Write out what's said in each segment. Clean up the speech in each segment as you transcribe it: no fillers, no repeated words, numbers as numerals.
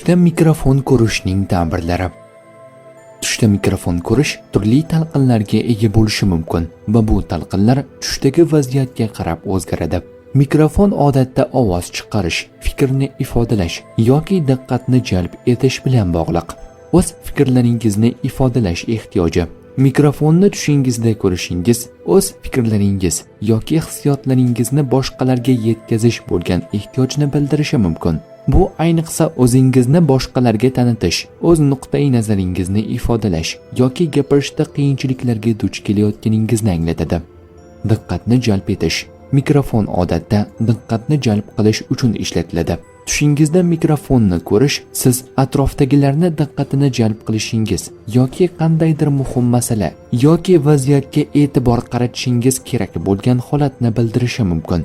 Tushda mikrofon ko'rishning ta'birlari. Tushda mikrofon ko'rish turli talqinlarga ega bo'lishi mumkin va bu talqinlar tushdagi vaziyatga qarab o'zgaradi. Mikrofon odatda ovoz chiqarish, fikrni ifodalash yoki diqqatni jalb etish bilan bog'liq. O'z fikrlaringizni ifodalash ehtiyoji. Mikrofonni tushingizda ko'rishingiz o'z fikrlaringiz yoki hissiyotlaringizni boshqalarga yetkazish bo'lgan ehtiyojni bildirishi mumkin. Bu ayniqsa o'zingizni boshqalarga tanitish, o'z nuqtai nazaringizni ifodalash yoki gapirishda qiyinchiliklarga duch kelayotganingizni anglatadi. Diqqatni jalb etish. Mikrofon odatda diqqatni jalb qilish uchun ishlatiladi. Tushingizda mikrofonni ko'rish siz atrofdagilarni diqqatini jalb qilishingiz yoki qandaydir muhim masala yoki vaziyatga e'tibor qaratishingiz kerak bo'lgan holatni bildirishi mumkin.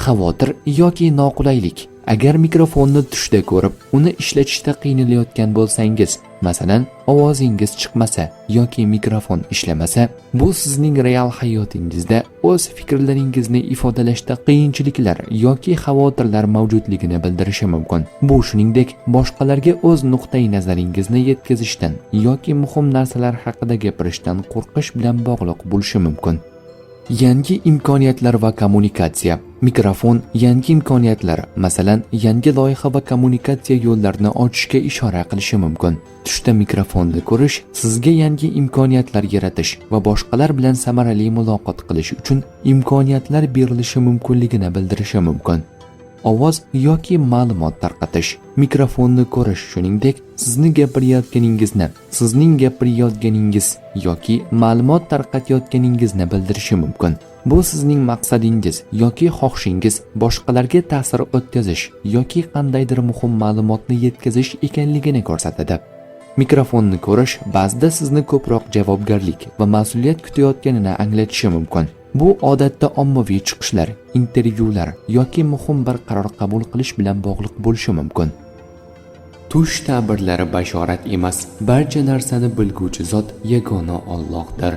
Xavotir yoki noqulaylik. Agar mikrofonni tushda ko'rib, uni ishlatishda qiynalayotgan bo'lsangiz, masalan, ovozingiz chiqmasa yoki mikrofon ishlamasa, bu sizning real hayotingizda o'z fikrlaringizni ifodalashda qiyinchiliklar yoki xavotirlar mavjudligini bildirishi mumkin. Bu shuningdek, boshqalarga o'z nuqtai nazaringizni yetkazishdan yoki muhim narsalar haqida gapirishdan qo'rqish bilan bog'liq bo'lishi mumkin. Yangi imkoniyatlar va kommunikatsiya. Mikrofon yangi imkoniyatlar, masalan, yangi loyiha va kommunikatsiya yo'llarini ochishga ishora qilishi mumkin. Tushda mikrofonni ko'rish sizga yangi imkoniyatlar yaratish va boshqalar bilan samarali muloqot qilish uchun imkoniyatlar berilishi mumkinligini bildirishi mumkin. Ovoz yoki ma'lumot tarqatish. Mikrofonni ko'rish shuningdek, sizning gapirayotganingiz yoki ma'lumot tarqatayotganingizni bildirishi mumkin. Bu sizning maqsadingiz yoki xohishingiz boshqalarga ta'sir o'tkazish yoki qandaydir muhim ma'lumotni yetkazish ekanligini ko'rsatadi. Mikrofonni ko'rish ba'zida sizni ko'proq javobgarlik va mas'uliyat kutayotganini anglatishi mumkin. Bu odatda ommaviy chiqishlar, intervyular yoki muhim bir qaror qabul qilish bilan bog'liq bo'lishi mumkin. Tush ta'birlari bashorat emas, barcha narsani bilguvchi zot yagona Allohdir.